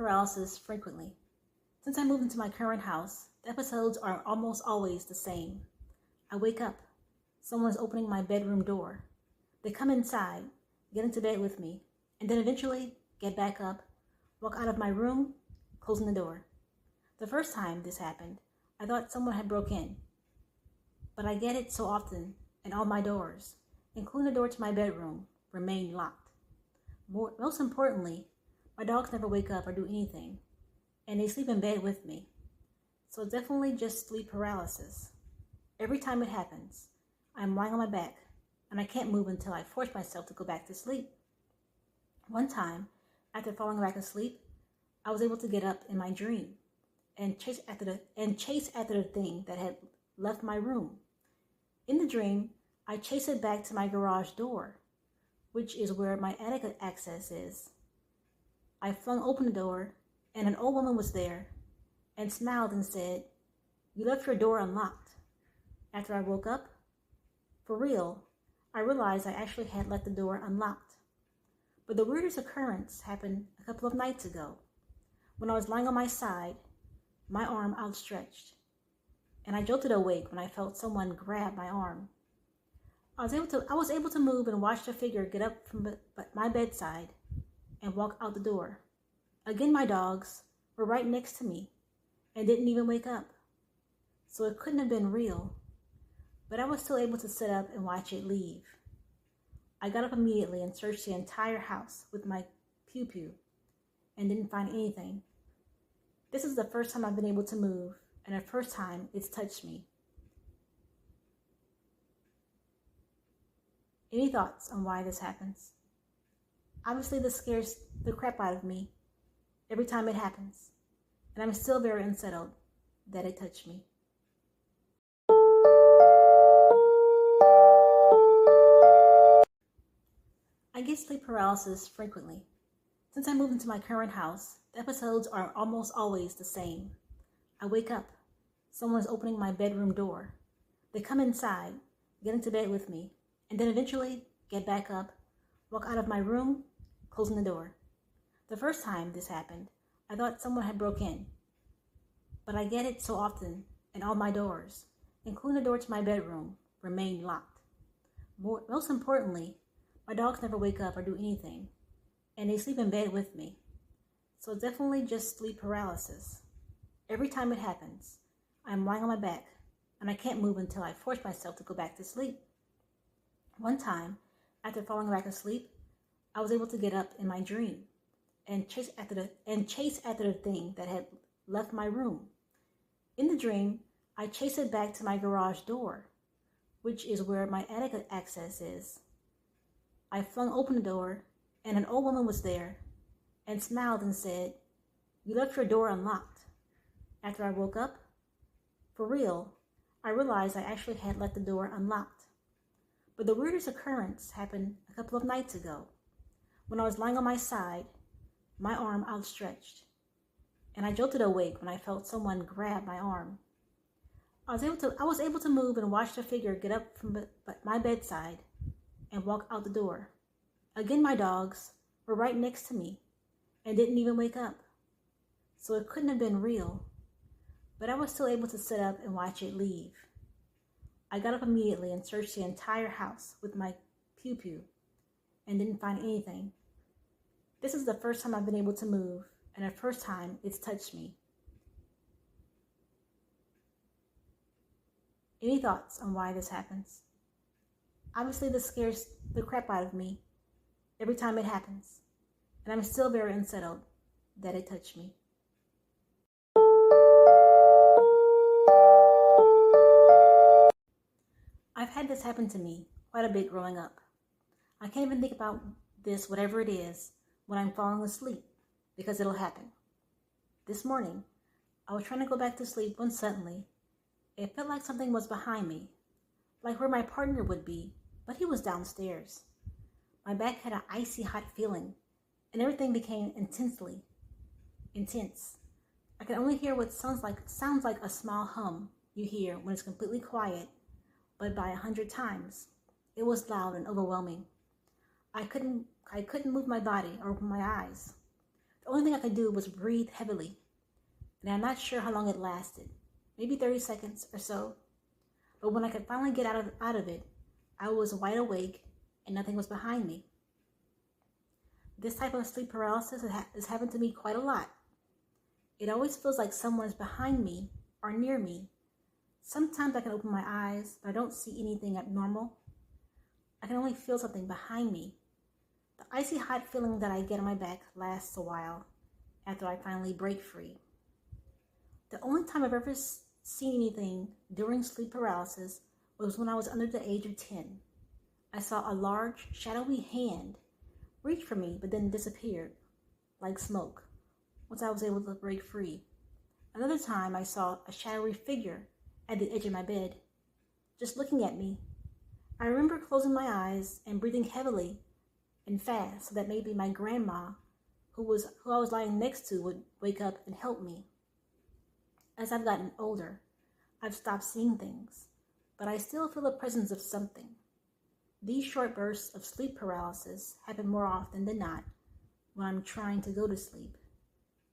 paralysis frequently. Since I moved into my current house, the episodes are almost always the same. I wake up, someone's opening my bedroom door. They come inside, get into bed with me, and then eventually get back up, walk out of my room, closing the door. The first time this happened, I thought someone had broke in. But I get it so often, and all my doors, including the door to my bedroom, remain locked. Most importantly, my dogs never wake up or do anything, and they sleep in bed with me. So it's definitely just sleep paralysis. Every time it happens, I'm lying on my back, and I can't move until I force myself to go back to sleep. One time, after falling back asleep, I was able to get up in my dream and chase after the thing that had left my room. In the dream, I chased it back to my garage door, which is where my attic access is. I flung open the door, and an old woman was there and smiled and said, "You left your door unlocked." After I woke up, for real, I realized I actually had left the door unlocked. But the weirdest occurrence happened a couple of nights ago, when I was lying on my side, my arm outstretched, and I jolted awake when I felt someone grab my arm. I was able to move and watch the figure get up from my bedside and walk out the door. Again, my dogs were right next to me and didn't even wake up, so it couldn't have been real, but I was still able to sit up and watch it leave. I got up immediately and searched the entire house with my pew-pew and didn't find anything. This is the first time I've been able to move, and the first time it's touched me. Any thoughts on why this happens? Obviously, this scares the crap out of me every time it happens, and I'm still very unsettled that it touched me. I get sleep paralysis frequently. Since I moved into my current house, the episodes are almost always the same. I wake up, someone's opening my bedroom door. They come inside, get into bed with me, and then eventually get back up, walk out of my room, closing the door. The first time this happened, I thought someone had broke in. But I get it so often, and all my doors, including the door to my bedroom, remain locked. Most importantly, my dogs never wake up or do anything, and they sleep in bed with me. So it's definitely just sleep paralysis. Every time it happens, I'm lying on my back, and I can't move until I force myself to go back to sleep. One time, after falling back asleep, I was able to get up in my dream and chase after the thing that had left my room. In the dream, I chased it back to my garage door, which is where my attic access is. I flung open the door, and an old woman was there and smiled and said, "You left your door unlocked." After I woke up, for real, I realized I actually had left the door unlocked. But the weirdest occurrence happened a couple of nights ago, when I was lying on my side, my arm outstretched, and I jolted awake when I felt someone grab my arm. I was able to move and watch the figure get up from my bedside and walk out the door. Again, my dogs were right next to me and didn't even wake up, so it couldn't have been real, but I was still able to sit up and watch it leave. I got up immediately and searched the entire house with my pew-pew and didn't find anything. This is the first time I've been able to move, and the first time it's touched me. Any thoughts on why this happens? Obviously, this scares the crap out of me every time it happens, and I'm still very unsettled that it touched me. I've had this happen to me quite a bit growing up. I can't even think about this, whatever it is, when I'm falling asleep, because it'll happen. This morning, I was trying to go back to sleep when suddenly, it felt like something was behind me, like where my partner would be, but he was downstairs. My back had an icy hot feeling, and everything became intense. I could only hear what sounds like a small hum you hear when it's completely quiet, but by 100 times. It was loud and overwhelming. I couldn't move my body or open my eyes. The only thing I could do was breathe heavily, and I'm not sure how long it lasted, maybe 30 seconds or so. But when I could finally get out of it, I was wide awake and nothing was behind me. This type of sleep paralysis has happened to me quite a lot. It always feels like someone's behind me or near me. Sometimes I can open my eyes, but I don't see anything abnormal. I can only feel something behind me. The icy hot feeling that I get on my back lasts a while after I finally break free. The only time I've ever seen anything during sleep paralysis was when I was under the age of 10. I saw a large, shadowy hand reach for me, but then disappeared, like smoke, once I was able to break free. Another time I saw a shadowy figure at the edge of my bed, just looking at me. I remember closing my eyes and breathing heavily and fast so that maybe my grandma, who I was lying next to, would wake up and help me. As I've gotten older, I've stopped seeing things, but I still feel the presence of something. These short bursts of sleep paralysis happen more often than not when I'm trying to go to sleep.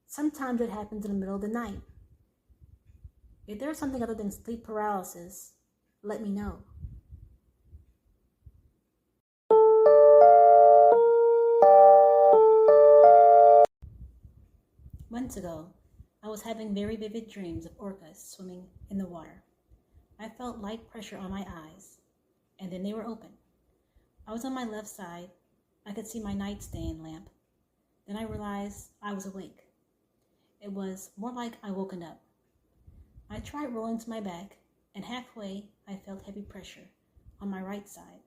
Sometimes it happens in the middle of the night. If there's something other than sleep paralysis, let me know. Months ago, I was having very vivid dreams of orcas swimming in the water. I felt light pressure on my eyes, and then they were open. I was on my left side. I could see my nightstand lamp. Then I realized I was awake. It was more like I woken up. I tried rolling to my back, and halfway I felt heavy pressure on my right side.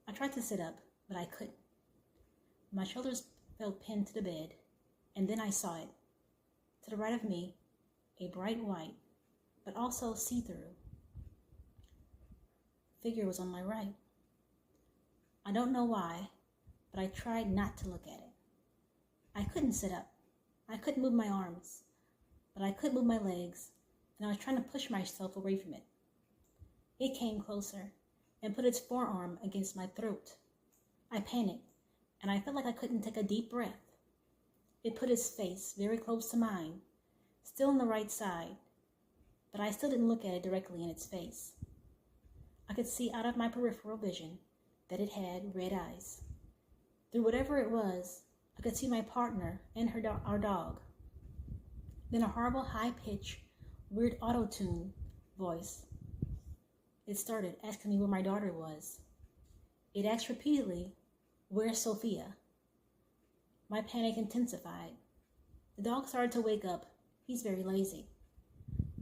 I tried to sit up, but I couldn't. My shoulders felt pinned to the bed, and then I saw it. To the right of me, a bright white, but also see-through figure was on my right. I don't know why, but I tried not to look at it. I couldn't sit up. I couldn't move my arms, but I could move my legs, and I was trying to push myself away from it. It came closer and put its forearm against my throat. I panicked, and I felt like I couldn't take a deep breath. It put its face very close to mine, still on the right side, but I still didn't look at it directly in its face. I could see out of my peripheral vision that it had red eyes. Through whatever it was, I could see my partner and our dog. Then a horrible high-pitched, weird auto-tune voice. It started asking me where my daughter was. It asked repeatedly, "Where's Sophia?" My panic intensified. The dog started to wake up. He's very lazy.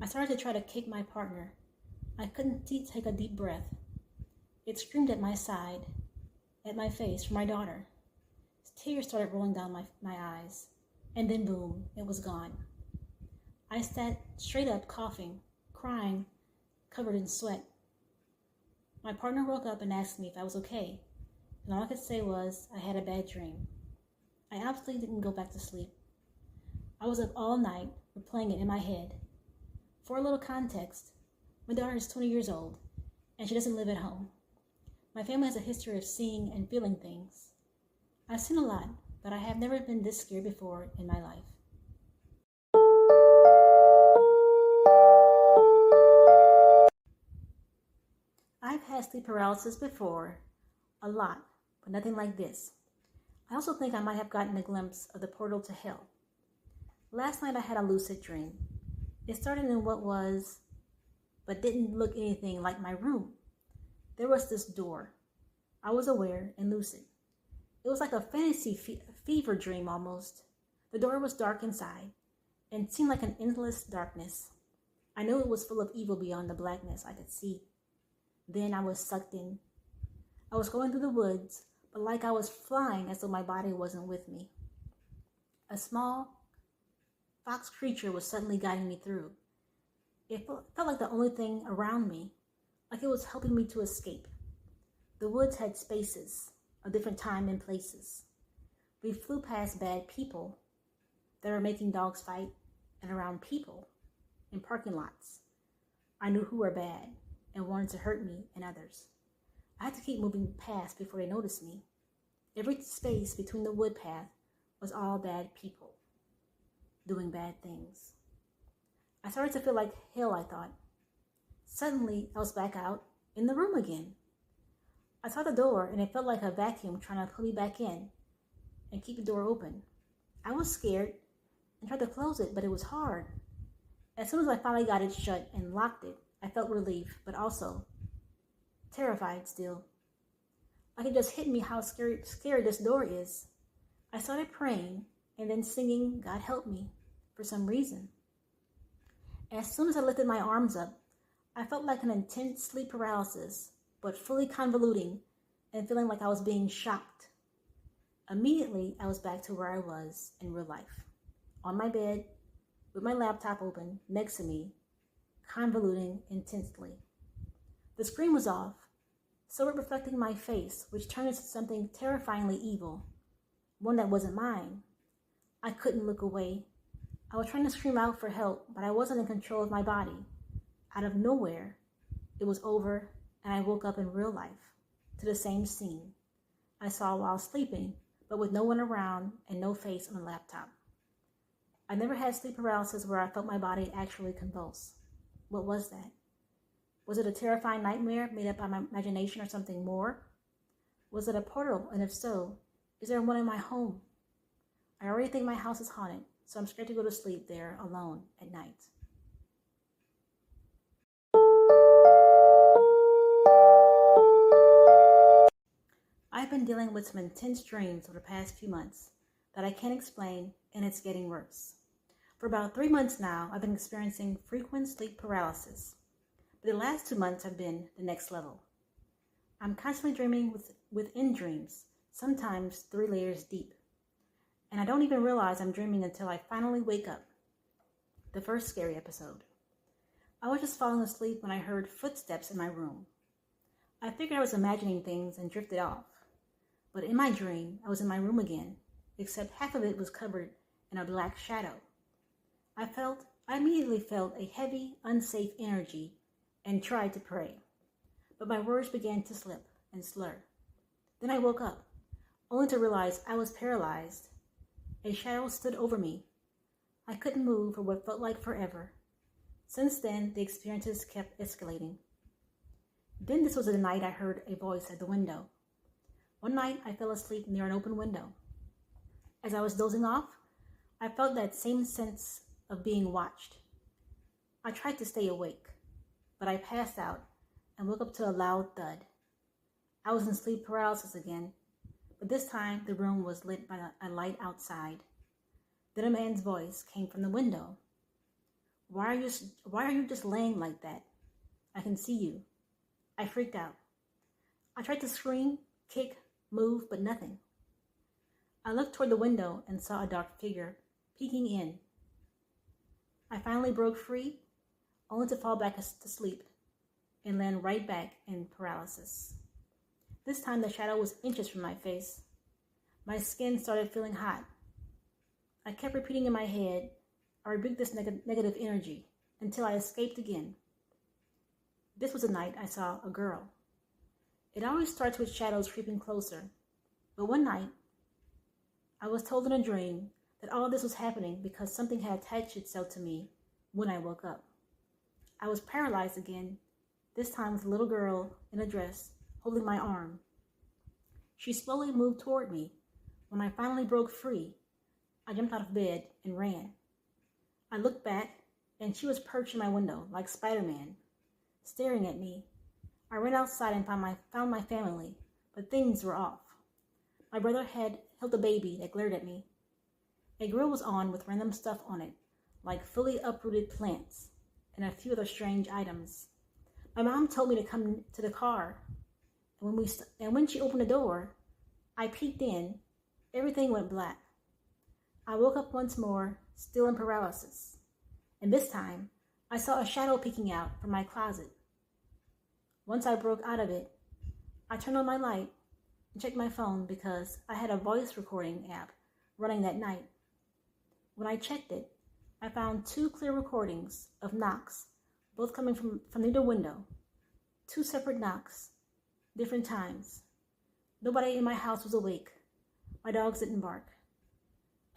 I started to try to kick my partner. I couldn't take a deep breath. It screamed at my side, at my face, for my daughter. Tears started rolling down my eyes, and then boom, it was gone. I sat straight up, coughing, crying, covered in sweat. My partner woke up and asked me if I was okay, and all I could say was I had a bad dream. I absolutely didn't go back to sleep. I was up all night replaying it in my head. For a little context, my daughter is 20 years old, and she doesn't live at home. My family has a history of seeing and feeling things. I've seen a lot, but I have never been this scared before in my life. I've had sleep paralysis before, a lot, but nothing like this. I also think I might have gotten a glimpse of the portal to hell. Last night I had a lucid dream. It started in what was, but didn't look anything like my room. There was this door. I was aware and lucid. It was like a fantasy fever dream almost. The door was dark inside and seemed like an endless darkness. I knew it was full of evil beyond the blackness I could see. Then I was sucked in. I was going through the woods, but like I was flying as though my body wasn't with me. A small fox creature was suddenly guiding me through. It felt like the only thing around me, like it was helping me to escape. The woods had spaces of different time and places. We flew past bad people that were making dogs fight and around people in parking lots. I knew who were bad and wanted to hurt me and others. I had to keep moving past before they noticed me. Every space between the wood path was all bad people doing bad things. I started to feel like hell, I thought. Suddenly, I was back out in the room again. I saw the door and it felt like a vacuum trying to pull me back in and keep the door open. I was scared and tried to close it, but it was hard. As soon as I finally got it shut and locked it, I felt relief, but also terrified still. Like it just hit me how scary this door is. I started praying and then singing God Help Me for some reason. As soon as I lifted my arms up, I felt like an intense sleep paralysis, but fully convoluting and feeling like I was being shocked. Immediately, I was back to where I was in real life, on my bed, with my laptop open next to me, convoluting intensely. The screen was off, so it reflected my face, which turned into something terrifyingly evil, one that wasn't mine. I couldn't look away. I was trying to scream out for help, but I wasn't in control of my body. Out of nowhere, it was over, and I woke up in real life, to the same scene I saw while sleeping, but with no one around and no face on the laptop. I never had sleep paralysis where I felt my body actually convulse. What was that? Was it a terrifying nightmare made up by my imagination or something more? Was it a portal, and if so, is there one in my home? I already think my house is haunted, so I'm scared to go to sleep there alone at night. I've been dealing with some intense dreams over the past few months that I can't explain, and it's getting worse. For about 3 months now, I've been experiencing frequent sleep paralysis, but the last 2 months have been the next level. I'm constantly dreaming within dreams, sometimes 3 layers deep, and I don't even realize I'm dreaming until I finally wake up. The first scary episode. I was just falling asleep when I heard footsteps in my room. I figured I was imagining things and drifted off. But in my dream, I was in my room again, except half of it was covered in a black shadow. I immediately felt a heavy, unsafe energy and tried to pray. But my words began to slip and slur. Then I woke up, only to realize I was paralyzed. A shadow stood over me. I couldn't move for what felt like forever. Since then, the experiences kept escalating. Then this was the night I heard a voice at the window. One night, I fell asleep near an open window. As I was dozing off, I felt that same sense of being watched. I tried to stay awake, but I passed out and woke up to a loud thud. I was in sleep paralysis again, but this time the room was lit by a light outside. Then a man's voice came from the window. Why are you just laying like that? I can see you. I freaked out. I tried to scream, kick, move, but nothing. I looked toward the window and saw a dark figure peeking in. I finally broke free, only to fall back to sleep and land right back in paralysis. This time the shadow was inches from my face. My skin started feeling hot. I kept repeating in my head, I rebuked this negative energy until I escaped again. This was the night I saw a girl. It always starts with shadows creeping closer, but one night I was told in a dream that all of this was happening because something had attached itself to me when I woke up. I was paralyzed again, this time with a little girl in a dress holding my arm. She slowly moved toward me. When I finally broke free, I jumped out of bed and ran. I looked back, and she was perched in my window like Spider-Man, staring at me. I ran outside and found my family, but things were off. My brother had held a baby that glared at me. A grill was on with random stuff on it, like fully uprooted plants and a few other strange items. My mom told me to come to the car, and when she opened the door, I peeked in. Everything went black. I woke up once more, still in paralysis, and this time I saw a shadow peeking out from my closet. Once I broke out of it, I turned on my light and checked my phone because I had a voice recording app running that night. When I checked it, I found 2 clear recordings of knocks, both coming from near the window. 2 separate knocks, different times. Nobody in my house was awake. My dogs didn't bark.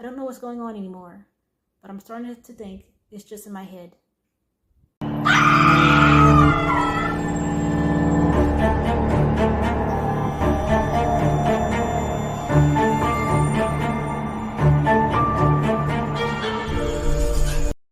I don't know what's going on anymore, but I'm starting to think it's just in my head.